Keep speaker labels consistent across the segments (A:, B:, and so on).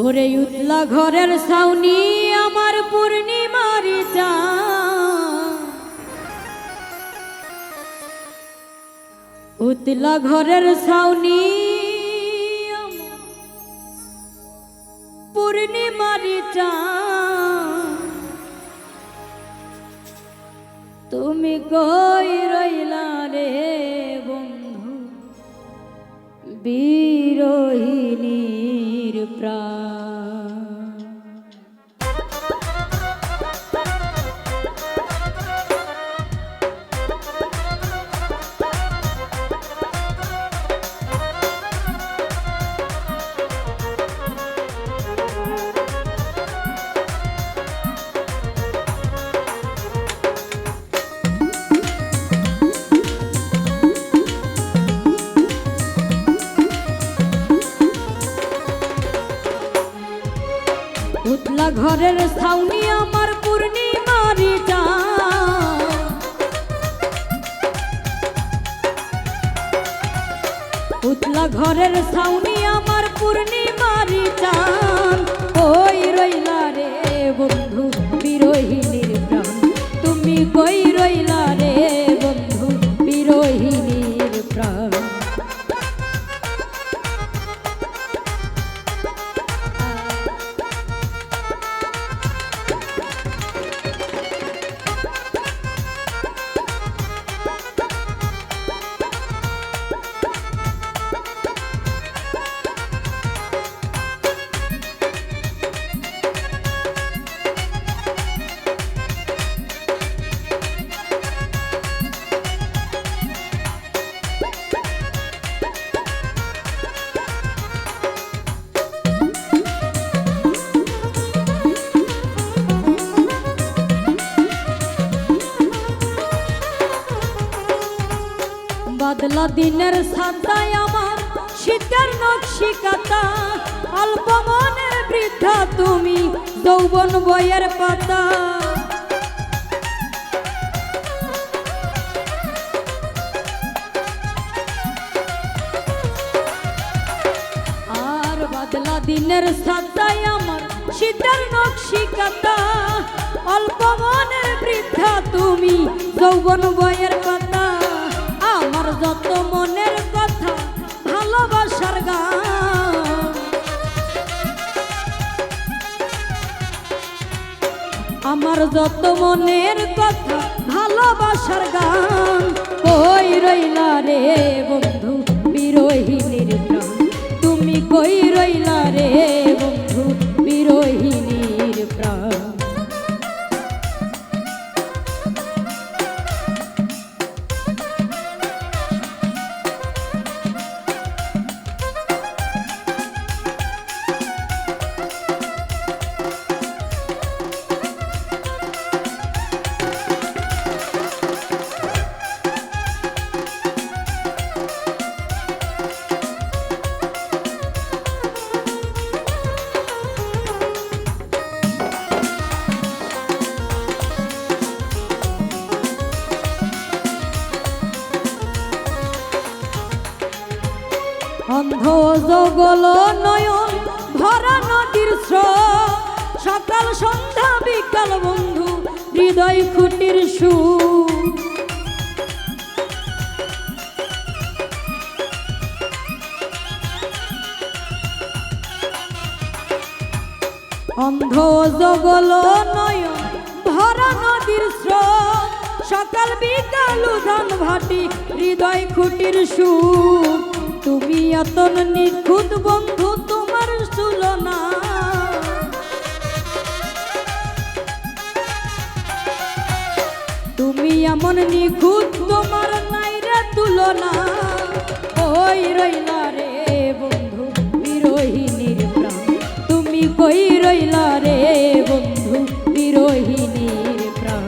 A: ওরে উতলা ঘরের ছাউনি আমার পূর্ণিমার চাঁদ, উতলা ঘরের ছাউনি আমার পূর্ণিমার চাঁদ, তুমি কই রইলা রে বন্ধু বিরহিনীর প্রাণ। উতলা ঘরের ছাউনি আমার পূর্ণিমার চাঁদ, উতলা ঘরের ছাউনি আমার পূর্ণিমার চাঁদ, কই রইলা রে বন্ধু বিরহিনীর প্রাণ, তুমি কই রইলা রে বন্ধু বিরহিনীর প্রাণ। বাদলা দিনের সাদায় আমার শীতের নকশি কাতা, অল্প মনের বৃদ্ধা তুমি যৌবন বইয়ের পাতা। আর বাদলা দিনের সাদায় আমার শীতের নকশি কাতা, অল্প মনের বৃদ্ধা তুমি যৌবন বইয়ের পাতা। আমার যত মনের কথা ভালোবাসার গান, আমার যত মনের কথা ভালোবাসার গান, কই রইলা রে বন্ধু বিরহিনীর প্রাণ, তুমি কই রইলা রে বন্ধু বিরহিনীর প্রাণ। অন্ধ জগল নয়ন ভরা নদীর স্রোত, সকাল সন্ধ্যা বিকাল বন্ধু হৃদয় খুঁটির সুর। অন্ধ জগল নয়ন ভরা নদীর স্রোত, সকাল বিকাল উধান ভাটি হৃদয় খুঁটির সুর। তুমি এত নিখুঁত বন্ধু তোমার তুলনা, তুমি এমন নিখুঁত তোমার নাই রে তুলনা, কই রইলা রে বন্ধু বিরহিনীর প্রাণ, তুমি কই রইলা রে বন্ধু বিরহিনীর প্রাণ।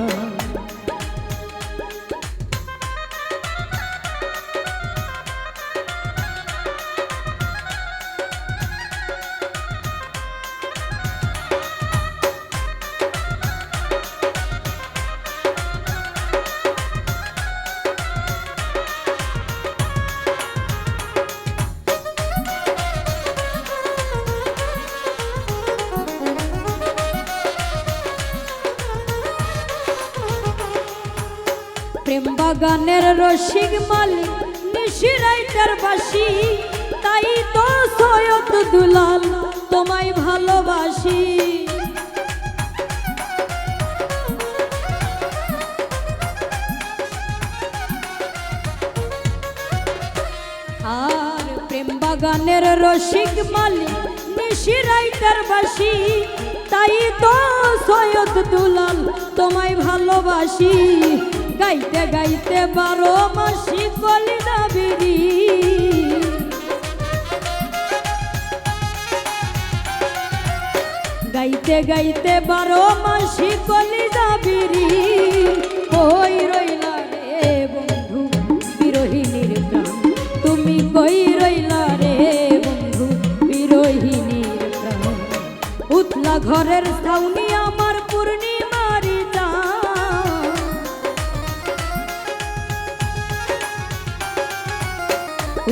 A: বাগানের রসিক মালিক নিশিরাইটার বাসি, তাই তো সৈয়দ দুলাল তোমায় ভালোবাসি। আর প্রেম বাগানের রসিক মালিক নিশিরাইটার বাসি, তাই তো সৈয়দ দুলাল তোমায় ভালোবাসি। গাইতে গাইতে 12 মাসি কলিজা বিড়ি, গাইতে গাইতে 12 মাসি কলিজা বিড়ি। কই রইলা রে বন্ধু বিরহিনীর প্রাণ, তুমি কই রইলা রে বন্ধু বিরহিনীর প্রাণ। উতলা ঘরের ছাউনি আমার পূর্ণিমারি চাঁদ,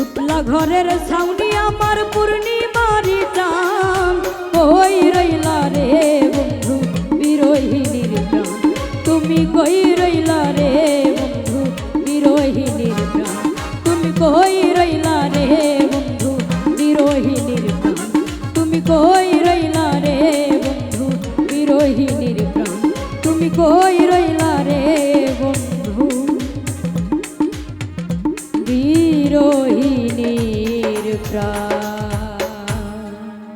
A: উতলা ঘরের ছাউনি আমার পূর্ণিমারি চাঁদ। কই রইলা রে বন্ধু বিরহিনীর প্রাণ, তুমি কই রইলা রে বন্ধু বিরহিনীর প্রাণ, তুমি কই রইলা রে বন্ধু বিরহিনীর প্রাণ, তুমি কই রইলা রে বন্ধু বিরহিনীর প্রাণ, তুমি কই রইলা রে বন্ধু।